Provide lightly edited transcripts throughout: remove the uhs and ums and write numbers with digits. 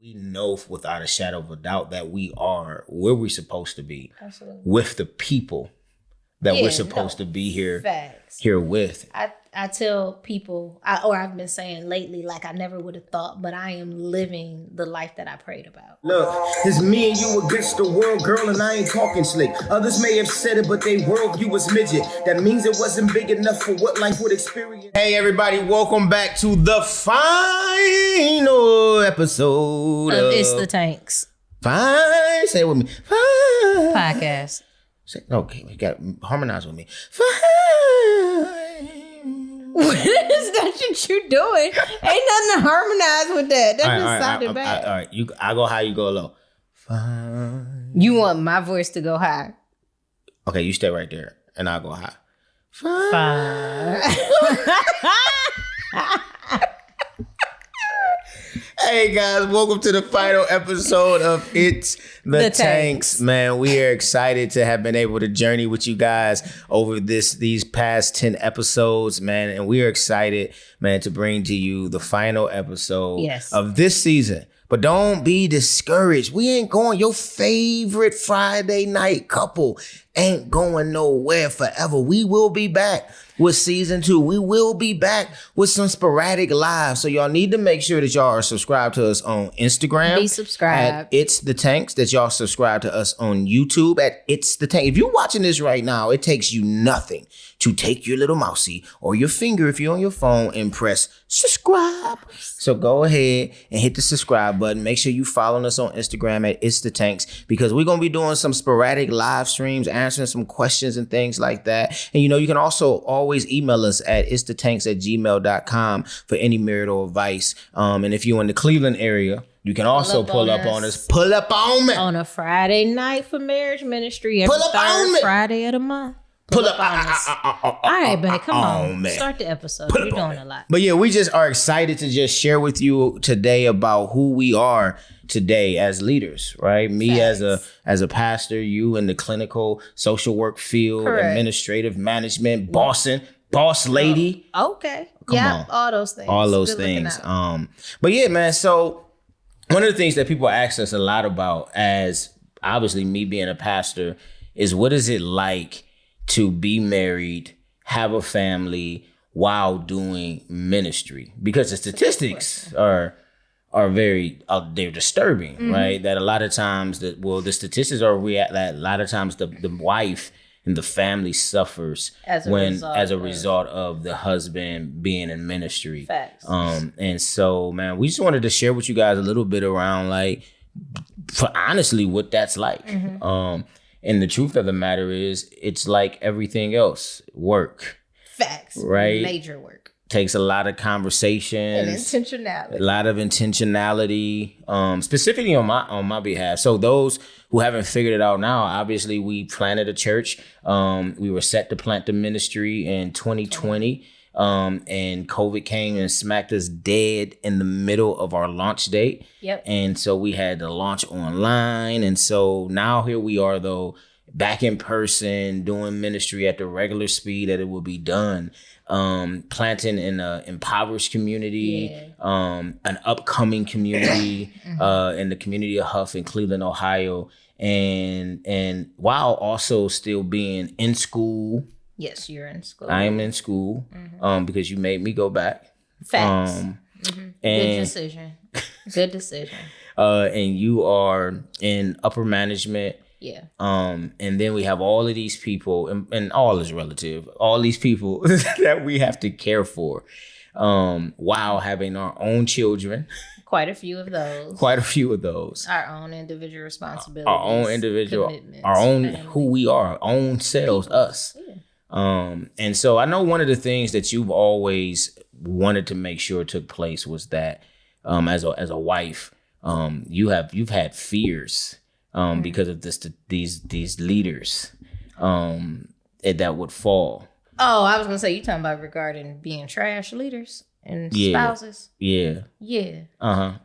we know without a shadow of a doubt that we are where we're supposed to be. Absolutely. With the people that we're supposed to be here. Facts. Here with. I tell people, I've been saying lately, like I never would have thought, but I am living the life that I prayed about. Look, it's me and you against the world, girl, and I ain't talking slick. Others may have said it, but they worldview was midget. That means it wasn't big enough for what life would experience. Hey, everybody, welcome back to the final episode of It's the Tanks. Fine, say it with me. Fine. Podcast. Okay, we got to harmonize with me. Fine. What is that shit you doing? Ain't nothing to harmonize with that. That just sounded bad. All right, I go high, you go low. Fine. You want my voice to go high? Okay, you stay right there, and I'll go high. Fine. Hey guys, welcome to the final episode of It's the Tanks. Man, we are excited to have been able to journey with you guys over these past 10 episodes, man. And we are excited, man, to bring to you the final episode of this season. But don't be discouraged. We ain't going, your favorite Friday night couple ain't going nowhere forever. We will be back with season 2. We will be back with some sporadic lives. So y'all need to make sure that y'all are subscribed to us on Instagram. Be subscribed. At It's the Tanks. That y'all subscribe to us on YouTube at It's the Tank. If you're watching this right now, it takes you nothing to take your little mousey or your finger if you're on your phone and press subscribe. So go ahead and hit the subscribe button. Make sure you follow us on Instagram at It's the Tanks, because we're going to be doing some sporadic live streams, answering some questions and things like that. And you know, you can also always email us at itsthetanks@gmail.com for any marital advice. And if you're in the Cleveland area, you can also pull up on us. Pull up on me. On a Friday night for marriage ministry. Every third Friday of the month. Pull up on us. All right, babe, come on. Man. Start the episode. You're doing a lot. But yeah, we just are excited to just share with you today about who we are today as leaders, right? Me as a pastor, you in the clinical social work field, administrative management, boss lady. Okay. Come on. All those things. All those things. But yeah, man, so one of the things that people ask us a lot about, as obviously me being a pastor, is what is it like to be married, have a family while doing ministry? Because the statistics are very they're disturbing, right? That a lot of times the statistics are that a lot of times the wife and the family suffers as a result of the husband being in ministry. Facts. And so, man, we just wanted to share with you guys a little bit around, like, for honestly what that's like. And the truth of the matter is, it's like everything else, work. Facts. Right? Major work. Takes a lot of conversations. And intentionality. A lot of intentionality, specifically on my behalf. So those who haven't figured it out now, obviously we planted a church. We were set to plant the ministry in 2020. And COVID came and smacked us dead in the middle of our launch date. Yep. And so we had to launch online. And so now here we are, though, back in person, doing ministry at the regular speed that it will be done. Planting in an impoverished community, an upcoming community, in the community of Huff in Cleveland, Ohio. And while also still being in school. Yes, you're in school. I am in school, because you made me go back. Facts. Good decision. Good decision. And you are in upper management. Yeah. And then we have all of these people, and all is relative, all these people that we have to care for, while having our own children. Quite a few of those. Our own individual responsibilities. Our own individual, our own family. Who we are, our own selves, us. Yeah. And so I know one of the things that you've always wanted to make sure took place was that, as a wife, you've had fears, because of these leaders, that would fall. Oh, I was gonna say, you talking about regarding being trash leaders and spouses. Yeah.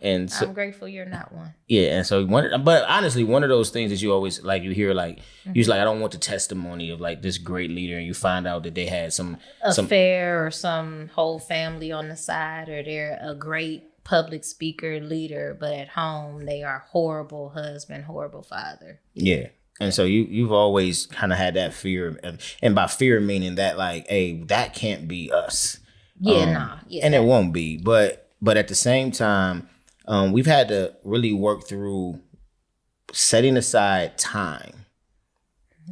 And so, I'm grateful you're not one. Yeah. And so but honestly, one of those things that you always, like, you hear, like, you're like, I don't want the testimony of, like, this great leader, and you find out that they had some affair or some whole family on the side, or they're a great public speaker, leader, but at home they are horrible husband, horrible father. Yeah. And so you've always kind of had that fear, and by fear meaning that like, hey, that can't be us. Yeah, and it won't be. But at the same time, we've had to really work through setting aside time.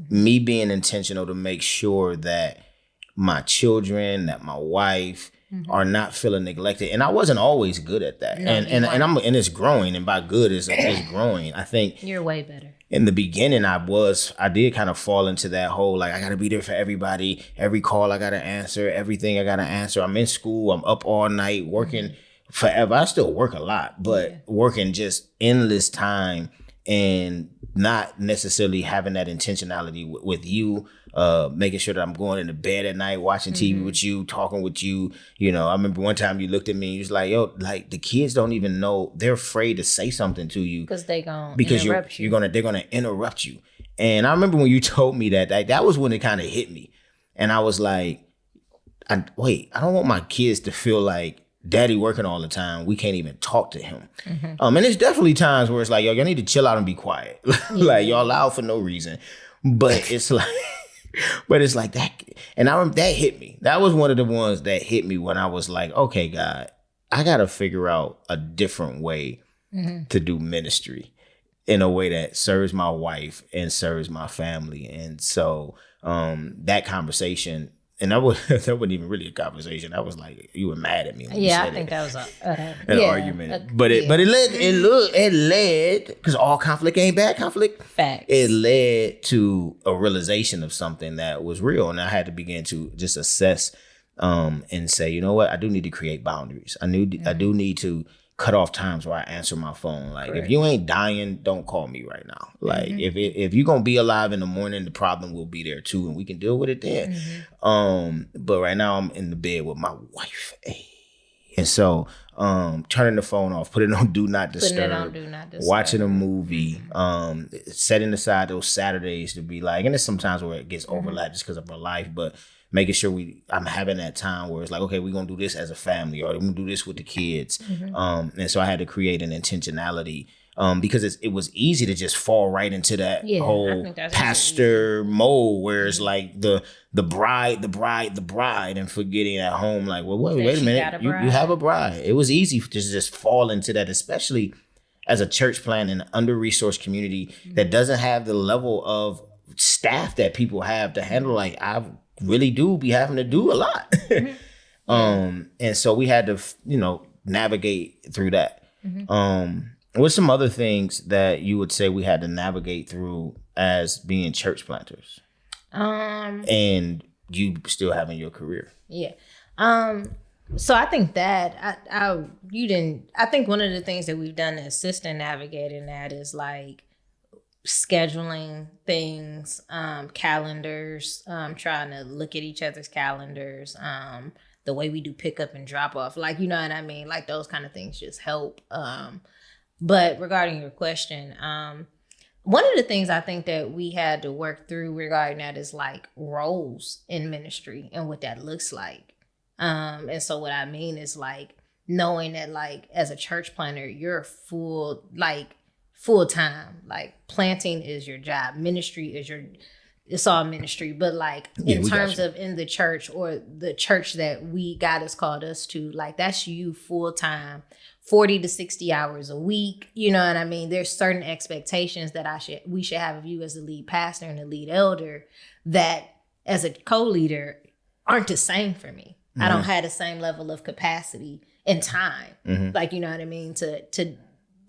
Me being intentional to make sure that my children, that my wife are not feeling neglected. And I wasn't always good at that. No, and it's growing. And by good, it's growing. I think you're way better. In the beginning, I did kind of fall into that whole, like, I got to be there for everybody. Every call I got to answer, everything I got to answer. I'm in school. I'm up all night working forever. I still work a lot, but working just endless time and not necessarily having that intentionality with you, making sure that I'm going into bed at night, watching TV with you, talking with you. You know, I remember one time you looked at me and you was like, yo, like, the kids don't even know. They're afraid to say something to you. Because they're going to interrupt you. And I remember when you told me that was when it kind of hit me. And I was like, I don't want my kids to feel like daddy working all the time. We can't even talk to him. And there's definitely times where it's like, yo, y'all need to chill out and be quiet. Like, y'all loud for no reason. But it's like, that. And I remember that hit me. That was one of the ones that hit me when I was like, okay, God, I got to figure out a different way to do ministry in a way that serves my wife and serves my family. And so that conversation, and that wasn't even really a conversation. I was like, you were mad at me when you said I think that was an argument. But it led, because all conflict ain't bad conflict. Facts. It led to a realization of something that was real. And I had to begin to just assess and say, you know what? I do need to create boundaries. I do need to cut off times where I answer my phone. Like, if you ain't dying, don't call me right now. Like, if you're going to be alive in the morning, the problem will be there too, and we can deal with it then. But right now I'm in the bed with my wife. And so turning the phone off, put it on do not disturb, watching a movie, setting aside those Saturdays to be like, and there's sometimes where it gets overlapped just because of our life, but making sure I'm having that time where it's like, okay, we're going to do this as a family, or we're going to do this with the kids. And so I had to create an intentionality because it was easy to just fall right into that whole pastor mode where it's like the bride, and forgetting at home, like, well, wait a minute, you have a bride. It was easy to just fall into that, especially as a church plant in an under-resourced community that doesn't have the level of staff that people have to handle. Like, I really do be having to do a lot. And so we had to, navigate through that. What's some other things that you would say we had to navigate through as being church planters? And you still having your career? Yeah. So I think that I think one of the things that we've done to assist in navigating that is like scheduling things, calendars, trying to look at each other's calendars, the way we do pickup and drop off, like, you know what I mean? Like, those kind of things just help. But regarding your question, one of the things I think that we had to work through regarding that is like roles in ministry and what that looks like. And so what I mean is like knowing that like as a church planter, you're full time, like planting is your job, ministry is it's all ministry, but like in terms of in the church or the church that God has called us to, like that's you full time, 40 to 60 hours a week. You know what I mean? There's certain expectations that we should have of you as the lead pastor and the lead elder that as a co-leader aren't the same for me. I don't have the same level of capacity and time. Like, you know what I mean? To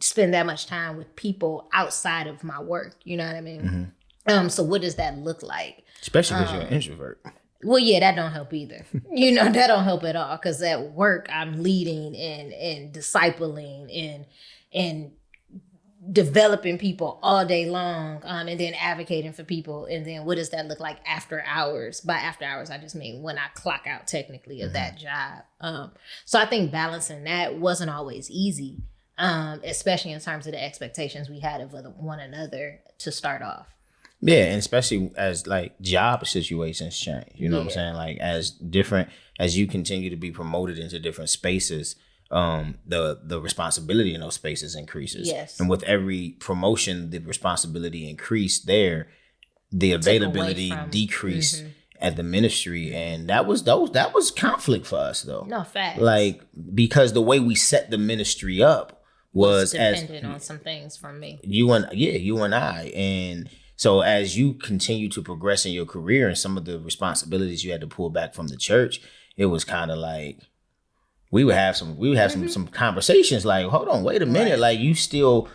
spend that much time with people outside of my work. You know what I mean? So what does that look like? Especially because you're an introvert. Well, yeah, that don't help either. That don't help at all. Because at work, I'm leading and discipling and developing people all day long, and then advocating for people. And then what does that look like after hours? By after hours, I just mean when I clock out technically of that job. So I think balancing that wasn't always easy, especially in terms of the expectations we had of one another to start off. Yeah, and especially as like job situations change, you know what I'm saying? Like as you continue to be promoted into different spaces, the responsibility in those spaces increases. Yes. And with every promotion, the responsibility increased there, the availability decreased at the ministry. And that was conflict for us though. No, facts. Like, because the way we set the ministry up was dependent on some things from me. You and I. And so as you continue to progress in your career and some of the responsibilities you had to pull back from the church, it was kind of like, we would have some conversations like, hold on, wait a minute. Like you still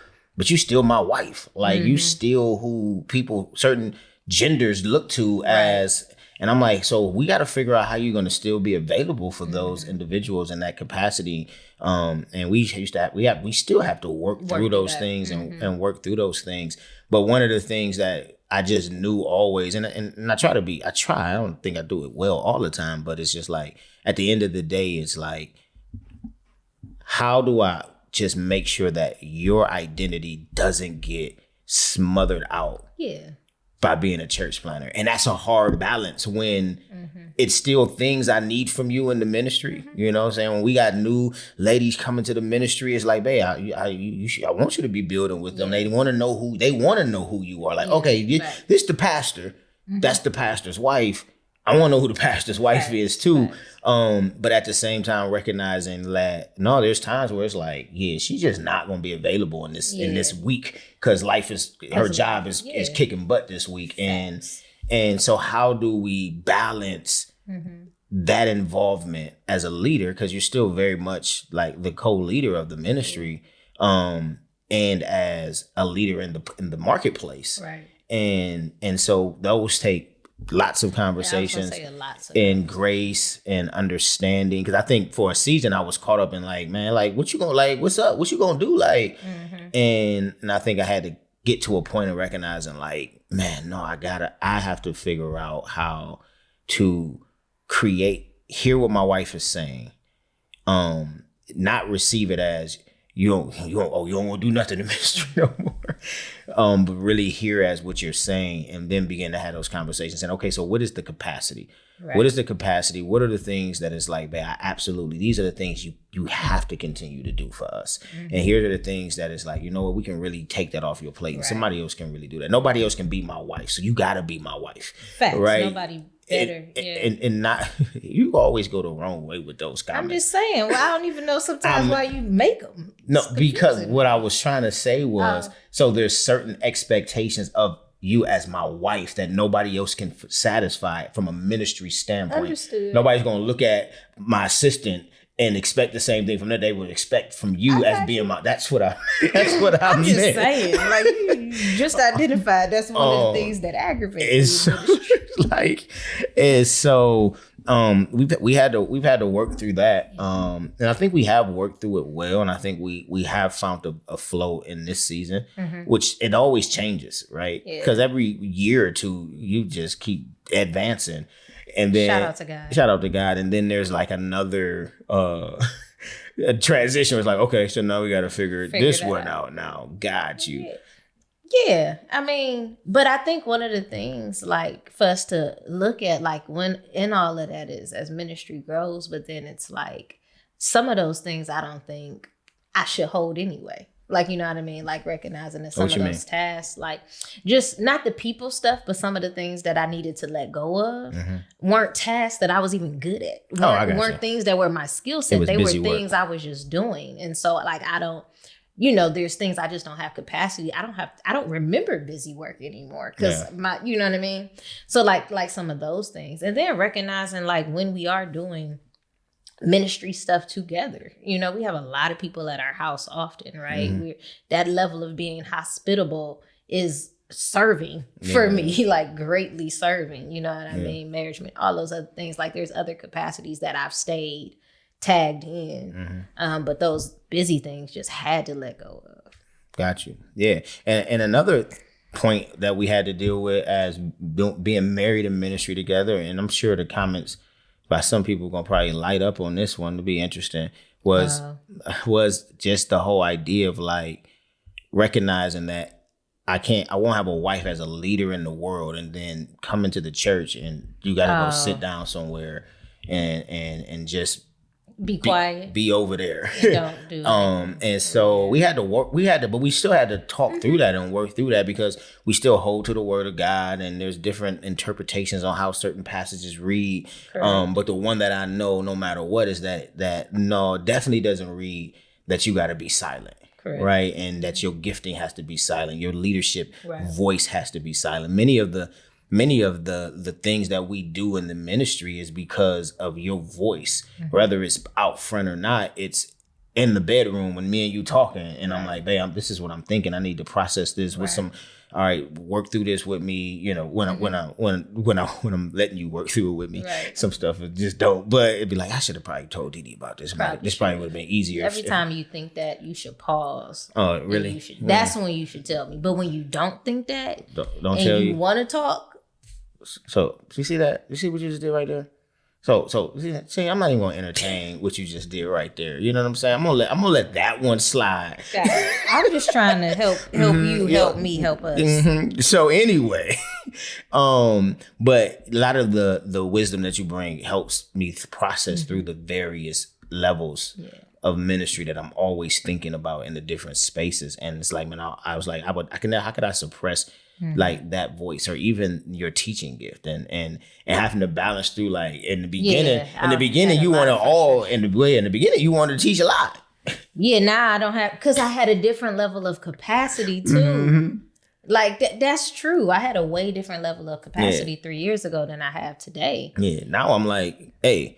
my wife. Like you still who people, certain genders look to as, and I'm like, so we got to figure out how you're going to still be available for those individuals in that capacity. And we still have to work through those things and work through those things. But one of the things that I just knew always, and I don't think I do it well all the time, but it's just like, at the end of the day, it's like, how do I just make sure that your identity doesn't get smothered out by being a church planner? And that's a hard balance when it's still things I need from you in the ministry. You know what I'm saying? When we got new ladies coming to the ministry, it's like, babe, I want you to be building with them. They want to know who you are. Like, okay, this the pastor. That's the pastor's wife. I want to know who the pastor's wife is too. But at the same time, recognizing that no, there's times where it's like, she's just not going to be available in this week because her job is kicking butt this week. And so how do we balance that involvement as a leader? Because you're still very much like the co-leader of the ministry, and as a leader in the marketplace. Right. And so those take lots of conversations and grace and understanding. Because I think for a season I was caught up in like, man, like what's up? What you gonna do? Like, and I think I had to get to a point of recognizing like, man, no, I have to figure out how to hear what my wife is saying, not receive it as you don't want to do nothing in ministry no more. But really hear as what you're saying and then begin to have those conversations. And okay, so what is the capacity? Right. What is the capacity? What are the things that is like, absolutely, these are the things you have to continue to do for us. And here are the things that is like, you know what, we can really take that off your plate and somebody else can really do that. Nobody else can be my wife. So you got to be my wife. Facts. Right? Nobody better. And not, you always go the wrong way with those comments. I'm just saying, well, I don't even know sometimes why you make them. No, because what I was trying to say was, so there's certain expectations of you as my wife that nobody else can satisfy from a ministry standpoint. Understood. Nobody's going to look at my assistant and expect the same thing from that they would expect from you as being my. That's what I I'm just saying. Like you just identified. That's one of the things that aggravates me. It's so we've had to work through that. And I think we have worked through it well. And I think we have found a flow in this season, which it always changes, right? Because every year or two, you just keep advancing. And then shout out to God. And then there's like another a transition. It's like, okay, so now we got to figure this one out now. Got you. Yeah. I mean, but I think one of the things like for us to look at like when in all of that is as ministry grows, but then it's like some of those things I don't think I should hold anyway. Like, you know what I mean? Like recognizing that some of those tasks, like just not the people stuff, but some of the things that I needed to let go of weren't tasks that I was even good at. Weren't things that were my skill set. They were things I was just doing. And so like, I don't, there's things I just don't have capacity. I don't remember busy work anymore because you know what I mean? So like some of those things. And then recognizing like when we are doing ministry stuff together. We have a lot of people at our house often, right? That level of being hospitable is serving for me, like greatly serving, you know what I mean? Management, all those other things. Like there's other capacities that I've stayed tagged in. But those busy things just had to let go of. Got you. Yeah. And another point that we had to deal with as being married in ministry together, and I'm sure the comments by some people gonna probably light up on this one to be interesting, was just the whole idea of like recognizing that I won't have a wife as a leader in the world and then come into the church and you gotta go sit down somewhere and just be quiet, be over there. Don't do it. And so we had to work. But we still had to talk through that and work through that because we still hold to the word of God, and there's different interpretations on how certain passages read. But the one that I know, no matter what, is that no, definitely doesn't read that you got to be silent. Correct. Right, and that your gifting has to be silent. Your leadership voice has to be silent. Many of the things that we do in the ministry is because of your voice, whether it's out front or not. It's in the bedroom when me and you talking, and I'm like, babe, this is what I'm thinking. I need to process this with some. All right, work through this with me. You know, when I'm letting you work through it with me, some stuff is just dope. But it'd be like, I should have probably told Didi about this. This probably would have been easier. Every time you think that, you should pause. Oh, really? That's when you should tell me. But when you don't think that, don't tell you want to talk. So you see that? You see what you just did right there? So see, I'm not even gonna entertain what you just did right there. You know what I'm saying? I'm gonna let that one slide. I'm just trying to help you, help me, help us. So anyway, but a lot of the wisdom that you bring helps me process through the various levels of ministry that I'm always thinking about in the different spaces. And it's like, man, I was like, how could I suppress like that voice or even your teaching gift and having to balance through, like in the beginning you want to teach a lot. Yeah, now I don't have, because I had a different level of capacity too. Like that's true. I had a way different level of capacity 3 years ago than I have today. Yeah, now I'm like, hey,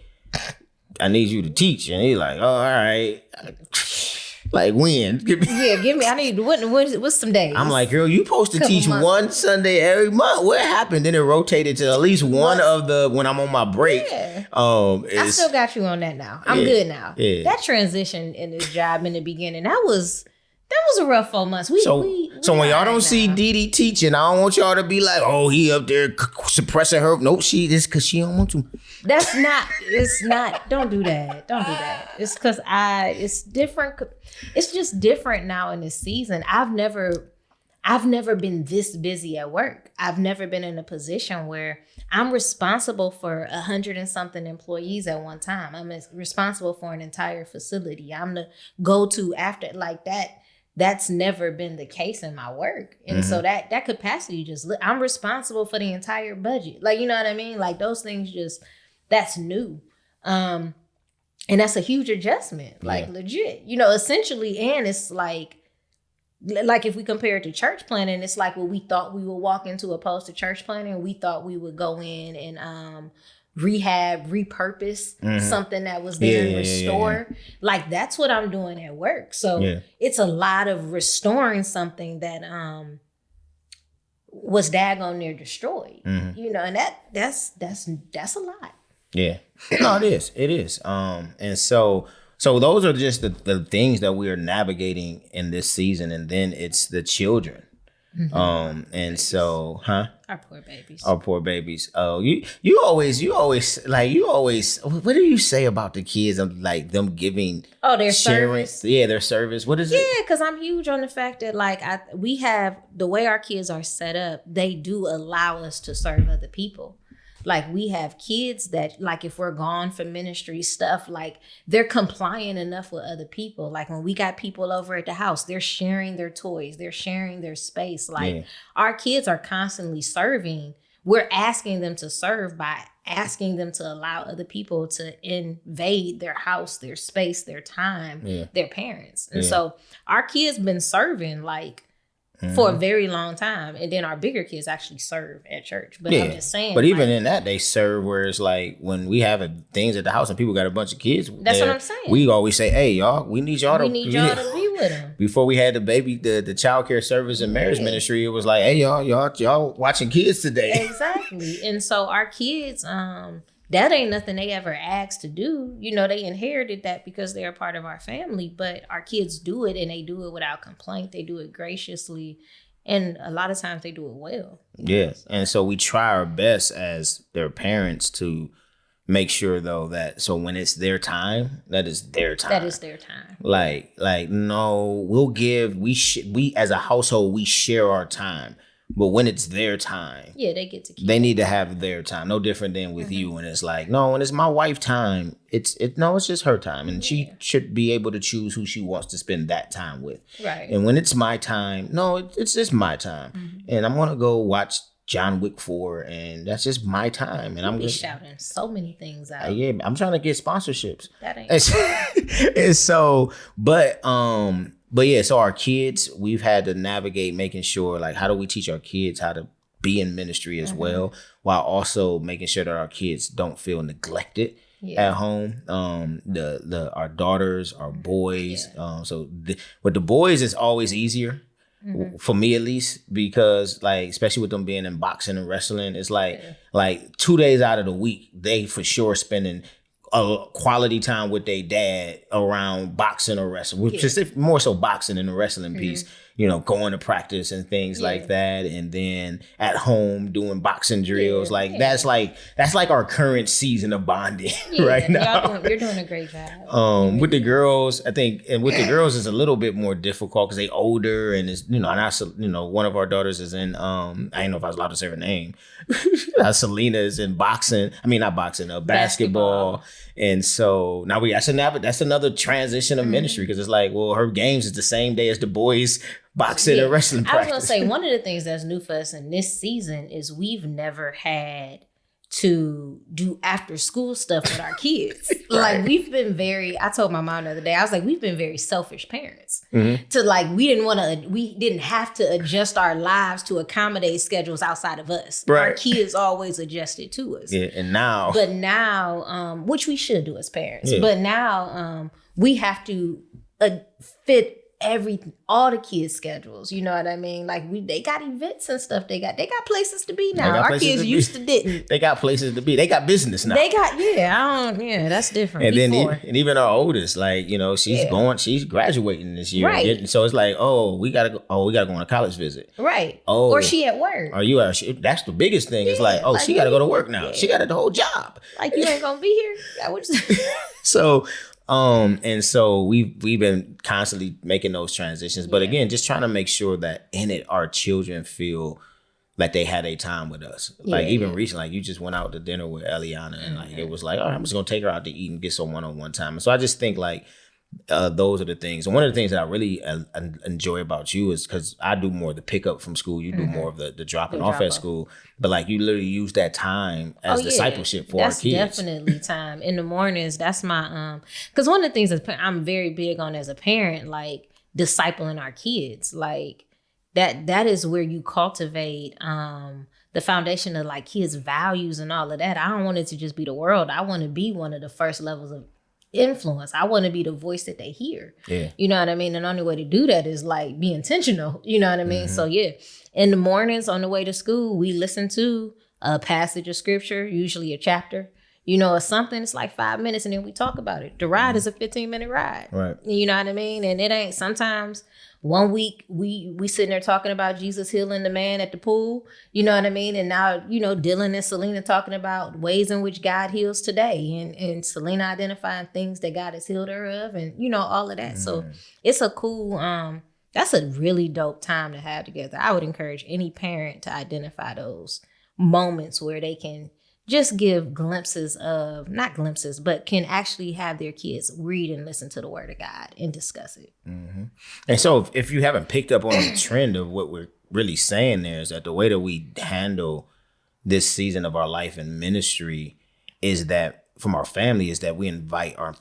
I need you to teach, and he's like, oh, all right. Like when? Give me. I need what's some days? I'm like, girl, you supposed to teach one Sunday every month. What happened? Then it rotated to at least one of the when I'm on my break. Yeah. I still got you on that now. I'm good now. Yeah. That transition in this job in the beginning, that was a rough 4 months. So when y'all don't see Didi teaching, I don't want y'all to be like, oh, he up there suppressing her. No, she is because she don't want to. That's not. It's not. Don't do that. Don't do that. It's because it's different. It's just different now in this season. I've never been this busy at work. I've never been in a position where I'm responsible for 100 and something employees at one time. I'm responsible for an entire facility. I'm the go-to after like that. That's never been the case in my work. And so that capacity I'm responsible for the entire budget. Like, you know what I mean? Like those things that's new. And that's a huge adjustment, like legit, essentially. And it's like if we compare it to church planning, it's like what we thought we would walk into opposed to church planning. We thought we would go in and, repurpose something that was there and restore. Like that's what I'm doing at work. So it's a lot of restoring something that was daggone near destroyed. And that's a lot. Yeah. No, it is. And so those are just the things that we are navigating in this season, and then it's the children. And so, our poor babies. Oh, you always what do you say about the kids of like them giving their service? Yeah, their service. What is it? Yeah, because I'm huge on the fact that we have the way our kids are set up, they do allow us to serve other people. Like we have kids that like if we're gone for ministry stuff, like they're compliant enough with other people. Like when we got people over at the house, they're sharing their toys, they're sharing their space. Like our kids are constantly serving. We're asking them to serve by asking them to allow other people to invade their house, their space, their time, their parents. And so our kids been serving like for a very long time. And then our bigger kids actually serve at church. But I'm just saying. But even in that, they serve where it's like when we have things at the house and people got a bunch of kids. That's what I'm saying. We always say, hey, y'all, we need y'all to be with them. Before we had the child care service and marriage ministry, it was like, hey, y'all watching kids today. Exactly. And so our kids, that ain't nothing they ever asked to do. They inherited that because they're a part of our family, but our kids do it and they do it without complaint. They do it graciously. And a lot of times they do it well. Yeah. And so we try our best as their parents to make sure though that, so when it's their time, that is their time. That is their time. Like no, we as a household, we share our time. But when it's their time, they get to keep they need to have their time. No different than with you. When it's like, no, when it's my wife's time, it's just her time. And she should be able to choose who she wants to spend that time with. Right. And when it's my time, no, it's just my time. And I'm going to go watch John Wick 4, and that's just my time. And I'm just shouting so many things out. Yeah, I'm trying to get sponsorships. That ain't and so, but yeah, so our kids, we've had to navigate making sure, like, how do we teach our kids how to be in ministry as well, while also making sure that our kids don't feel neglected at home. Our daughters, our boys. With the boys, it's always easier. For me at least, because like, especially with them being in boxing and wrestling, it's like 2 days out of the week, they for sure spending a quality time with their dad around boxing or wrestling, which is more so boxing and the wrestling piece, going to practice and things like that. And then at home doing boxing drills. That's like our current season of bonding right now. You're doing a great job. With the girls, I think, and with the girls it's a little bit more difficult because they older, and it's, one of our daughters is in, I didn't know if I was allowed to say her name. Selena is in boxing. I mean, not boxing, basketball. And so now that's another transition of ministry, because it's like, well, her games is the same day as the boys boxing and wrestling practice. I was gonna say, one of the things that's new for us in this season is we've never had to do after school stuff with our kids. Like, we've been I told my mom the other day, I was like, we've been very selfish parents. To like, we didn't have to adjust our lives to accommodate schedules outside of us. Our kids always adjusted to us. Yeah, and now, which we should do as parents. Yeah. But now we have to fit all the kids' schedules, you know what I mean? Like, they got events and stuff. They got places to be now. Our kids used to didn't. They got places to be. They got business now. They got that's different. And then even our oldest, like, she's graduating this year. Right. So it's like, we gotta go on a college visit. Right. Oh, or she at work. Are you? That's the biggest thing. It's like, she gotta go to work now. She got the whole job. Like, you ain't gonna be here. So. And so we've been constantly making those transitions, but again, just trying to make sure that in it, our children feel like they had a time with us. Like, even recently, like, you just went out to dinner with Eliana, and like, it was like, all right, I'm just gonna take her out to eat and get some one-on-one time. And so I just think like, those are the things. And one of the things that I really enjoy about you is because I do more of the pickup from school. You do more of the dropping off at school. But like, you literally use that time as discipleship for our kids. That's definitely time. In the mornings, that's my, because one of the things that I'm very big on as a parent, like, discipling our kids. Like, that is where you cultivate the foundation of like kids' values and all of that. I don't want it to just be the world. I want to be one of the first levels of influence. I want to be the voice that they hear. Yeah. You know what I mean? And the only way to do that is like be intentional. You know what I mean? So in the mornings on the way to school, we listen to a passage of scripture, usually a chapter, or something. It's like 5 minutes, and then we talk about it. The ride is a 15-minute ride. Right. You know what I mean? And it ain't, sometimes 1 week we sitting there talking about Jesus healing the man at the pool. You know what I mean? And now, Dylan and Selena talking about ways in which God heals today, and Selena identifying things that God has healed her of, and, all of that. So it's a cool, that's a really dope time to have together. I would encourage any parent to identify those moments where they can just give glimpses of, not glimpses, but can actually have their kids read and listen to the word of God and discuss it. And so if you haven't picked up on the trend of what we're really saying there, is that the way that we handle this season of our life and ministry is that from our family, is that we invite our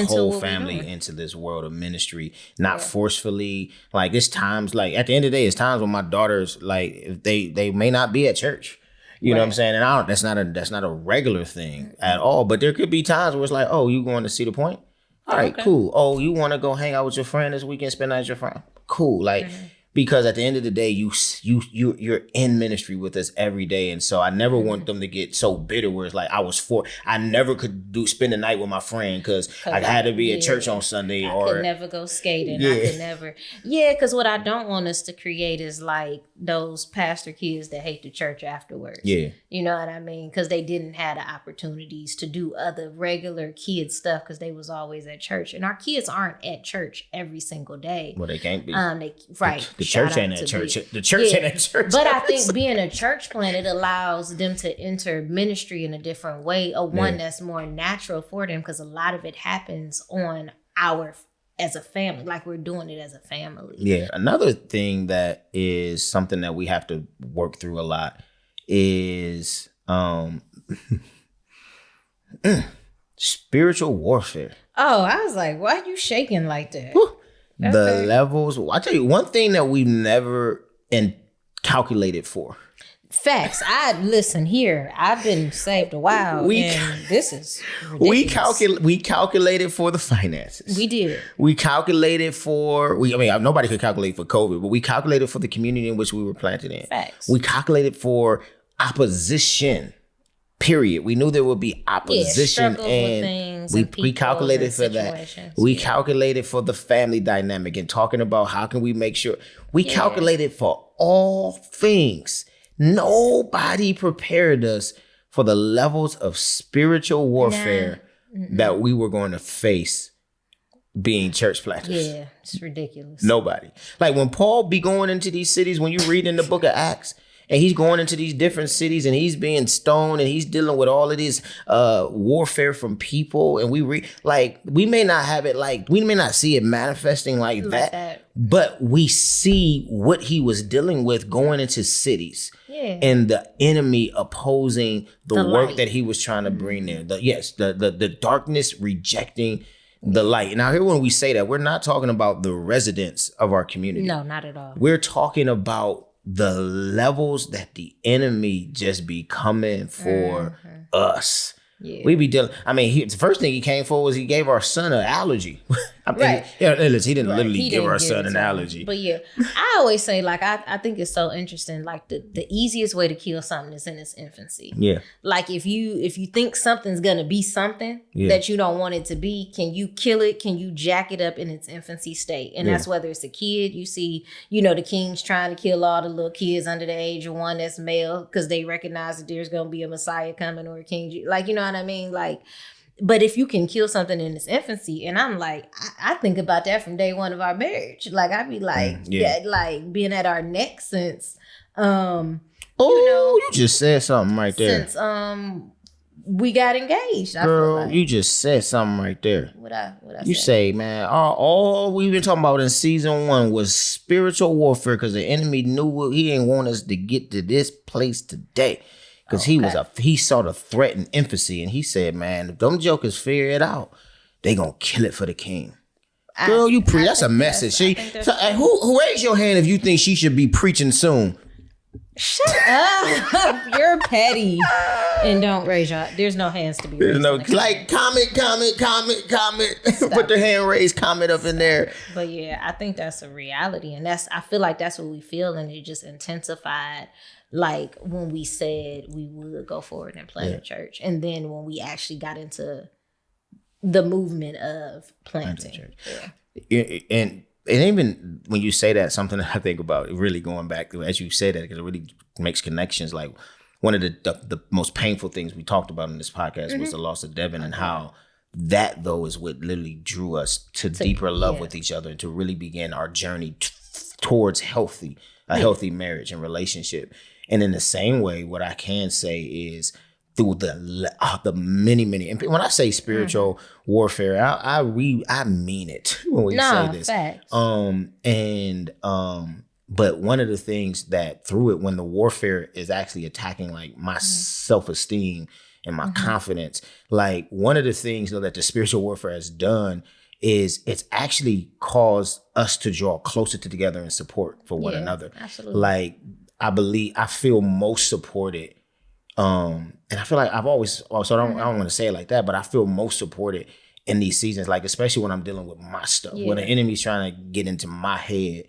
whole family into this world of ministry, not forcefully. Like, it's times, like, at the end of the day, it's times when my daughters, like, if they may not be at church. You know what I'm saying? And that's not a regular thing at all. But there could be times where it's like, oh, you going to see the point? All right, cool. Oh, you want to go hang out with your friend this weekend, spend night with your friend? Cool. Like, because at the end of the day, you're in ministry with us every day. And so I never want them to get so bitter where it's like, I never could spend the night with my friend because I had to be at church on Sunday. I could never go skating. I could never. Yeah, because what I don't want us to create is like those pastor kids that hate the church afterwards. Yeah. You know what I mean? Because they didn't have the opportunities to do other regular kid stuff because they was always at church. And our kids aren't at church every single day. Well, they can't be. Right. church ain't at church. The church ain't at church. But I think being a church plant, it allows them to enter ministry in a different way, one that's more natural for them, because a lot of it happens on as a family, like we're doing it as a family. Yeah. Another thing that is something that we have to work through a lot is spiritual warfare. Oh, I was like, why are you shaking like that? The levels. I'll tell you one thing that we've never calculated for. Facts. Listen here. I've been saved a while, and this is ridiculous. We calculated for the finances. We did. We calculated for. Nobody could calculate for COVID, but we calculated for the community in which we were planted in. Facts. We calculated for opposition. Period. We knew there would be opposition, and we calculated for that. We calculated for the family dynamic and talking about how can we make sure we calculated for all things. Nobody prepared us for the levels of spiritual warfare that we were going to face being church planters. Yeah, it's ridiculous. Nobody. Like when Paul be going into these cities, when you read in the book of Acts, and he's going into these different cities and he's being stoned and he's dealing with all of this warfare from people. And we may not have it we may not see it manifesting like that, but we see what he was dealing with going into cities and the enemy opposing the work that he was trying to bring there. The darkness rejecting the light. Now here when we say that, we're not talking about the residents of our community. No, not at all. We're talking about the levels that the enemy just be coming for us. Yeah. We be dealing. The first thing he came for was he gave our son an allergy. Right. He didn't literally give our son an allergy. But yeah, I always say I think it's so interesting. Like the easiest way to kill something is in its infancy. Yeah. Like if you think something's gonna be something that you don't want it to be, can you kill it? Can you jack it up in its infancy state? And that's whether it's a kid. You see, the kings trying to kill all the little kids under the age of 1 that's male because they recognize that there's gonna be a Messiah coming or a king. Like, you know what I mean? Like. But if you can kill something in its infancy, and I'm like, I think about that from day one of our marriage. Like, I'd be like, like being at our neck since, you just said something right there. Since we got engaged. Girl, you just said something right there. What I you say, man, all we've been talking about in season 1 was spiritual warfare because the enemy knew he didn't want us to get to this place today. Because he saw the threat in infancy and he said, man, if them jokers figure it out, they gonna kill it for the king. Girl, you that's a message. Who raise your hand if you think she should be preaching soon? Shut up. You're petty. And don't raise your there's no hands to be raised. There's no comment. Put the hand raised comment up in there. But yeah, I think that's a reality. And I feel like that's what we feel, and it just intensified. Like when we said we would go forward and plant a church. And then when we actually got into the movement of planting. Church. Yeah. And even when you say that, something that I think about, really going back to, as you say that, because it really makes connections. Like one of the most painful things we talked about in this podcast was the loss of Devin, and how that though is what literally drew us to deeper love with each other and to really begin our journey towards a healthy marriage and relationship. And in the same way, what I can say is through the many, and when I say spiritual warfare, I mean it when we say this. Facts. But one of the things that through it, when the warfare is actually attacking like my self-esteem and my confidence, like one of the things that the spiritual warfare has done is it's actually caused us to draw closer together in support for one another. Absolutely. Like I feel most supported. And I feel like I've always, I don't want to say it like that, but I feel most supported in these seasons, like especially when I'm dealing with my stuff, when the enemy's trying to get into my head.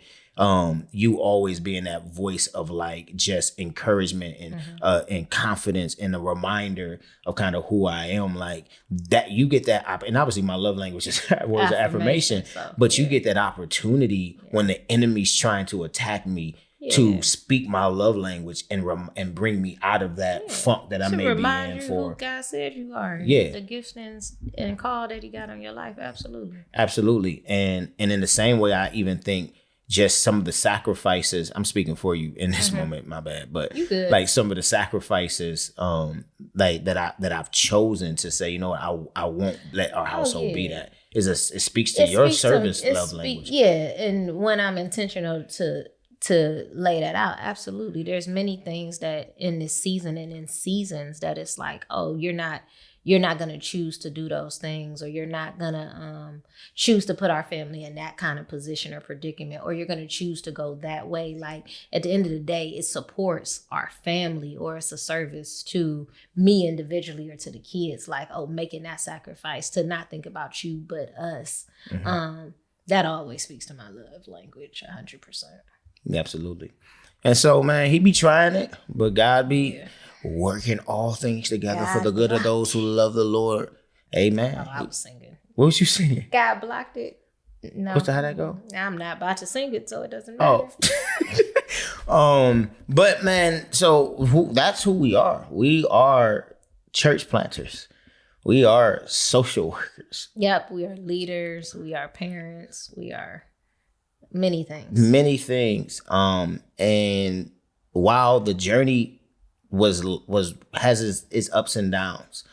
You always being that voice of like just encouragement and confidence and a reminder of kind of who I am, like that you get that. And obviously my love language is words of affirmation, but you get that opportunity when the enemy's trying to attack me to speak my love language and bring me out of that funk that I may be in for. Who God said you are. Yeah. The gifts and call that he got on your life. Absolutely. Absolutely. And in the same way, I even think just some of the sacrifices. I'm speaking for you in this moment, my bad. But like some of the sacrifices like that I've chosen to say, you know what, I won't let our household be that. It speaks to your service love language. Yeah, and when I'm intentional to lay that out, absolutely. There's many things that in this season and in seasons that it's like, oh, you're not going to choose to do those things, or you're not going to choose to put our family in that kind of position or predicament, or you're going to choose to go that way. Like at the end of the day, it supports our family, or it's a service to me individually or to the kids. Like, oh, making that sacrifice to not think about you, but us. That always speaks to my love language 100%. Absolutely. And so, man, he be trying it, but God be working all things together for the good of those who love the Lord. Amen. Oh, I was singing. What was you singing? God blocked it. No. How that go? I'm not about to sing it, so it doesn't matter. But man, so that's who we are. We are church planters. We are social workers. Yep, we are leaders. We are parents. We are many things. Many things. And while the journey has its ups and downs,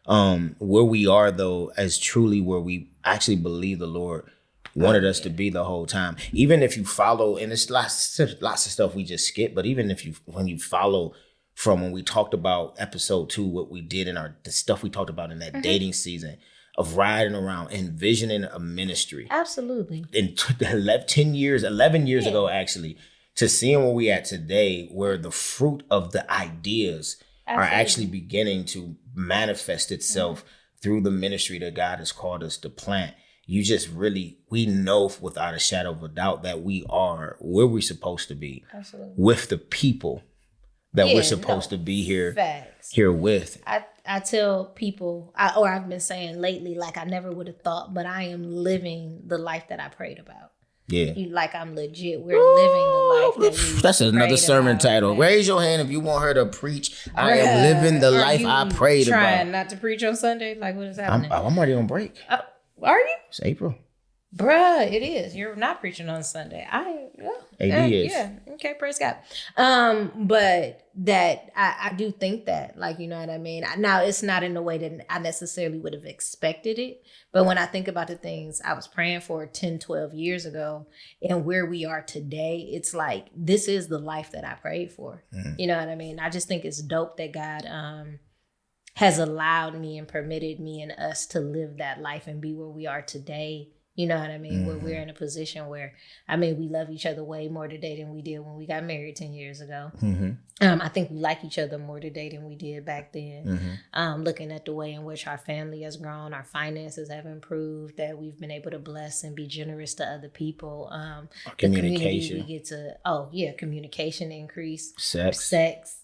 where we are though, as truly where we actually believe the Lord wanted us to be the whole time. Even if you follow, and it's lots of stuff we just skip, but even when you follow from when we talked about episode 2, what we did in the stuff we talked about in that dating season of riding around, envisioning a ministry. Absolutely. In 11 years ago, actually, to seeing where we at today, where the fruit of the ideas are actually beginning to manifest itself through the ministry that God has called us to plant. You just we know without a shadow of a doubt that we are where we're supposed to be. Absolutely. With the people that we're supposed to be here. Facts. Here with. I tell people, I've been saying lately, like I never would have thought, but I am living the life that I prayed about. Yeah. I'm legit. We're living the life that's another sermon title. Man. Raise your hand if you want her to preach. I am living the life I prayed about. Trying not to preach on Sunday? Like, what is happening? I'm already on break. Are you? It's April. Bruh, it is. You're not preaching on Sunday. AD is. Yeah. Okay, praise God. But that I do think that, like, you know what I mean? Now, it's not in the way that I necessarily would have expected it. But when I think about the things I was praying for 10, 12 years ago and where we are today, it's like, this is the life that I prayed for. You know what I mean? I just think it's dope that God has allowed me and permitted me and us to live that life and be where we are today. You know what I mean? Where we're in a position where, we love each other way more today than we did when we got married 10 years ago. I think we like each other more today than we did back then. Looking at the way in which our family has grown, our finances have improved, that we've been able to bless and be generous to other people. Communication. The community we get to, communication increase. Sex.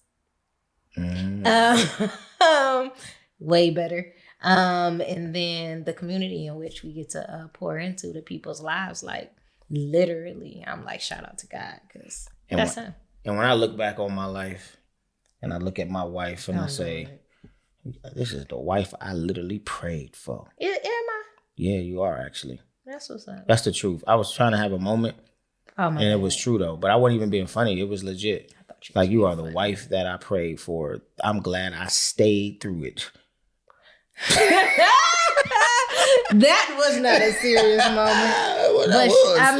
Way better. And then the community in which we get to pour into the people's lives, like literally, I'm like, shout out to God, because that's him. And when I look back on my life and I look at my wife and I say, this is the wife I literally prayed for. Am I? Yeah, you are actually. That's what's up. That's the truth. I was trying to have a moment and it was true though, but I wasn't even being funny. It was legit. Like, you are the wife that I prayed for. I'm glad I stayed through it. That was not a serious moment. I'm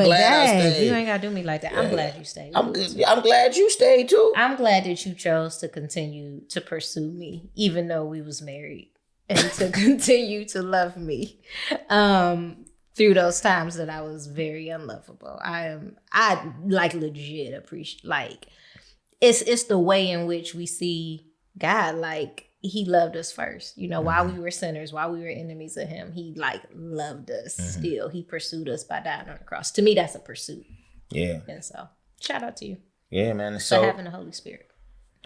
glad you ain't gotta do me like that. I'm glad you stayed. I'm glad you stayed too. I'm glad that you chose to continue to pursue me, even though we was married, and to continue to love me through those times that I was very unlovable. I like legit appreciate, like, it's the way in which we see God, like, he loved us first, while we were sinners, while we were enemies of him, he like loved us still. He pursued us by dying on the cross. To me, that's a pursuit. Yeah. And so shout out to you. Yeah, man. For having the Holy Spirit.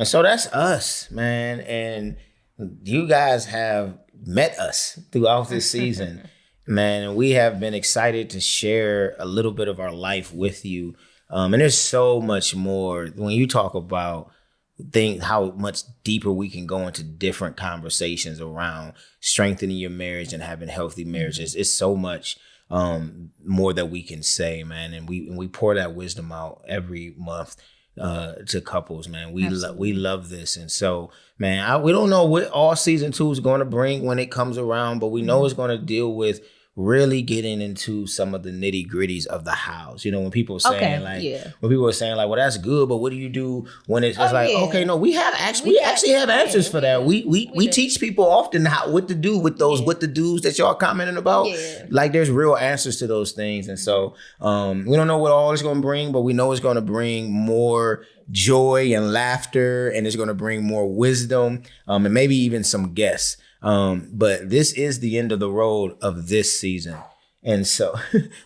And so that's us, man. And you guys have met us throughout this season, man. And we have been excited to share a little bit of our life with you. And there's so much more when you talk about how much deeper we can go into different conversations around strengthening your marriage and having healthy marriages. It's so much more that we can say, man. And we pour that wisdom out every month to couples, man. We love this. And so, man, we don't know what all season 2 is going to bring when it comes around, but we know it's going to deal with really getting into some of the nitty gritties of the house. You know, when people are saying when people are saying like, well, that's good, but what do you do when it's okay, no, we actually have answers for that. We teach people often what to do with those, what the do's that y'all commenting about. Yeah. Like there's real answers to those things. And so we don't know what all it's going to bring, but we know it's going to bring more joy and laughter, and it's going to bring more wisdom, and maybe even some guests. But this is the end of the road of this season. And so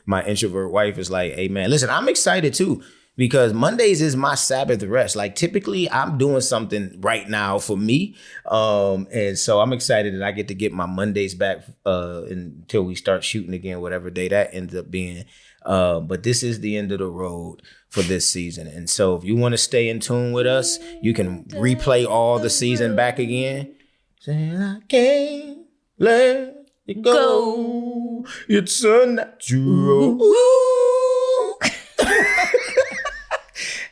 my introvert wife is like, hey man, listen, I'm excited too, because Mondays is my Sabbath rest. Like typically I'm doing something right now for me. And so I'm excited that I get to get my Mondays back, until we start shooting again, whatever day that ends up being. But this is the end of the road for this season. And so if you want to stay in tune with us, you can replay all the season back again. Saying I can't let it go. It's a natural.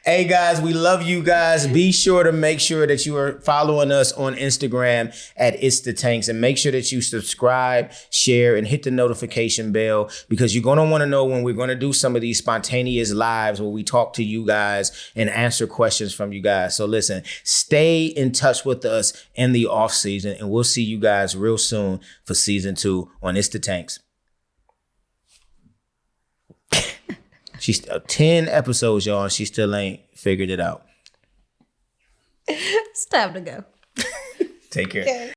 Hey guys, we love you guys. Be sure to make sure that you are following us on Instagram at itsthetanks, and make sure that you subscribe, share, and hit the notification bell, because you're going to want to know when we're going to do some of these spontaneous lives where we talk to you guys and answer questions from you guys. So listen, stay in touch with us in the off season, and we'll see you guys real soon for season 2 on It's the Tanks. She's 10 episodes, y'all, and she still ain't figured it out. It's time to go. Take care. Okay.